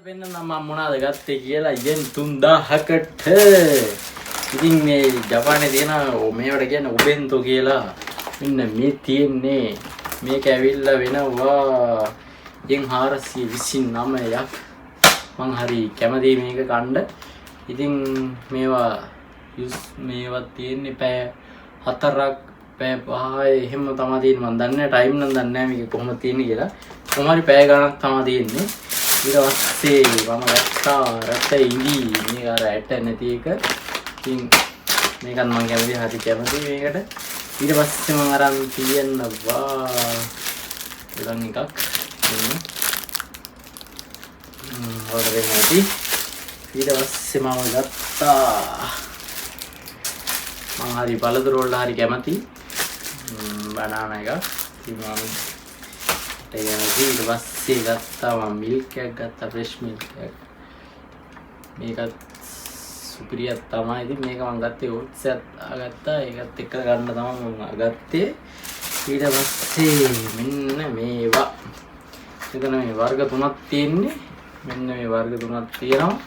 වෙන්න නම් මම මොනවාද ගත්තේ කියලා යෙන් 3000කට. ඉතින් මේ ජපානයේ තියෙන මේවට කියන්නේ උබෙන්තෝ කියලා. මෙන්න මේ තියෙන්නේ මේක ඇවිල්ලා වෙනවා යෙන් 429ක්. මං හරි කැමතියි මේක කන්න. ඉතින් මේවා තියෙන්නේ පැය 4ක් පැය 5යි එහෙම තමයි තියෙන්නේ. මම දන්නේ නැහැ ටයිම් නම් දන්නේ නැහැ මේක කොහොමද තියෙන්නේ කියලා. කොහොම හරි පැය ගණනක් තමයි තියෙන්නේ. ඊට පස්සේ මම ගත්තා රට ඉලි මේක අර ඇට නැති එක. ඉතින් මේකත් මම කැමති හරි කැමති මේකට. ඊට පස්සේ මම අරන් තියෙනවා උලන් එකක් ඕඩර් එකක් නැති. ඊට පස්සේ මම ගත්තා මම හරි බලදර වල හරි කැමති බනානා එකක්. ඉතින් මම ඊට පස්සේ ගත්තා මම මිල්ක් එකක් ගත්තා ෆ්‍රෙෂ් මිල්ක් එකක්. මේකත් සුපිරියක් තමයි. ඉතින් මේක මම ගත්තේ ඕට්ස් එකක් ගත්තා. ඒකත් එක්ක ගන්න තමයි මම ගත්තේ. ඊට පස්සේ මෙන්න මේවා. එතන මේ වර්ග තුනක් තියෙන්නේ. මෙන්න මේ වර්ග තුනක් තියෙනවා.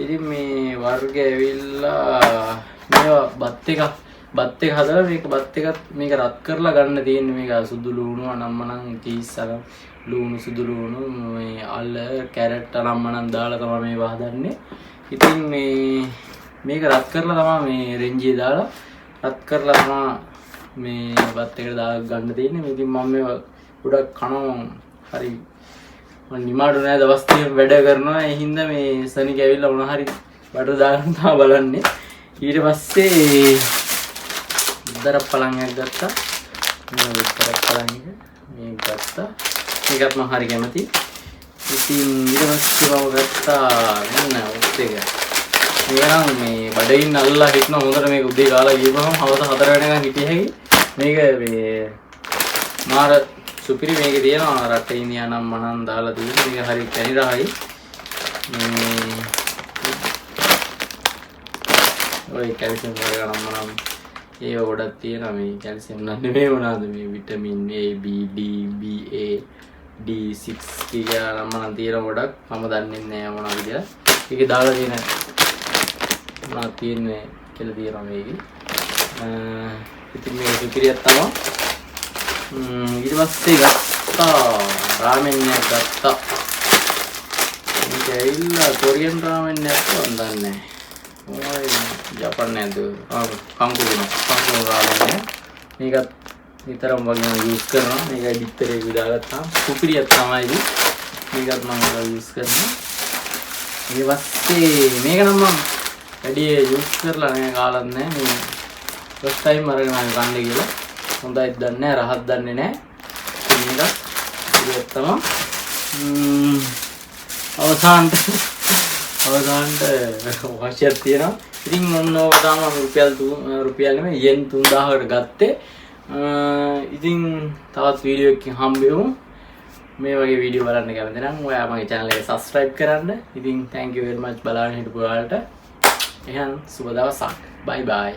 ඉතින් මේ වර්ග ඇවිල්ලා මේවා බත් එක හදලා මේක බත් එකත් මේක රත් කරලා ගන්න තියෙන්නේ. මේක සුදු ලුණු අනම්මනම් චීස් අරන් ලුණු සුදු ලුණු මේ අල්ල කැරට් අනම්මනම් දාලා තමයි මේවා හදන්නේ. ඉතින් මේක රත් කරලා තමයි මේ රෙන්ජියේ දාලා රත් කරලා තමයි මේ බත් එකට දාලා ගන්න තියෙන්නේ. ඉතින් මම මේවා ගොඩක් කනවා හරි මම නිමාඩු නෑ දවස් දෙකක් වැඩ කරනවා. ඒ හින්දා මේ සනික ඇවිල්ලා මොන හරි බඩ දාගන්න තමයි බලන්නේ. ඊට පස්සේ උද්දර පළංගයක් ගත්තා. මේ උද්දර පළංග මේ ගත්තා. මේකත් මම හරි කැමතියි. ඉතින් ඊට පස්සේ මම ගත්තා මෙන්න ඔත් එක. මේකනම් මේ බඩින් අල්ලලා හිටන හොඳට මේක උදේ කාලා ගියපුවම හවස 4 වෙනකන් හිටිය හැකි. මේක මේ මාර සුපිරි මේකේ තියෙනවා රට ඉන්දියානම් මනන් දාලා තියෙන. මේක හරි කැණි රහයි. ඔය කැල්සියම් වර්ගනම් මනම් ඒව ගොඩක් තියෙනවා. මේ කැල්සියම් නම් නෙමෙයි මොනවාද මේ vitamin A B D BA D6 කියලා නම් මනම් තියෙන ගොඩක්. මම දන්නේ නැහැ මොනවද කියලා. ඒකේ දාලා තියෙන මොනවද තියෙන්නේ කියලා තියෙනවා මේකේ. ඉතින් මේ සුපිරියක් තමයි. ඊට පස්සේ ගත්තා රාමෙන් එකක් ගත්තා. මේක ඇවිල්ලා කොරියන් රාමෙන් එකක් වන්දන්නේ නැහැ. ඔය ජපාන් නේද? කංකුරු රාමෙන්. මේකත් නිතරම වගේ යූස් කරනවා. මේක ඩික්ටරේ විදාගත්තාම සුපිරියක් තමයි ඉතින්. මේකත් මම යූස් කරනවා. ඊට පස්සේ මේක නම් මම වැඩි යූස් කරලා නෑ කාලක් නෑ. මේ ෆස්ට් ටයිම් අරගෙන මම කන්නේ කියලා. හොඳයිද දන්නේ නැහැ රහත් දන්නේ නැහැ. මේක ඉතින් තමයි අවසානට වාසියක් තියෙනවා. ඉතින් මොන ඕකටම රුපියල් නෙමෙයි යෙන් 3000කට ගත්තේ. ඉතින් තවත් වීඩියෝ එකකින් හම්බෙමු. මේ වගේ වීඩියෝ බලන්න කැමති නම් ඔයා මගේ channel එක subscribe කරන්න. ඉතින් thank you very much බලන්න හිටපු ඔයාලට. එහෙනම් සුබ දවසක්. bye bye.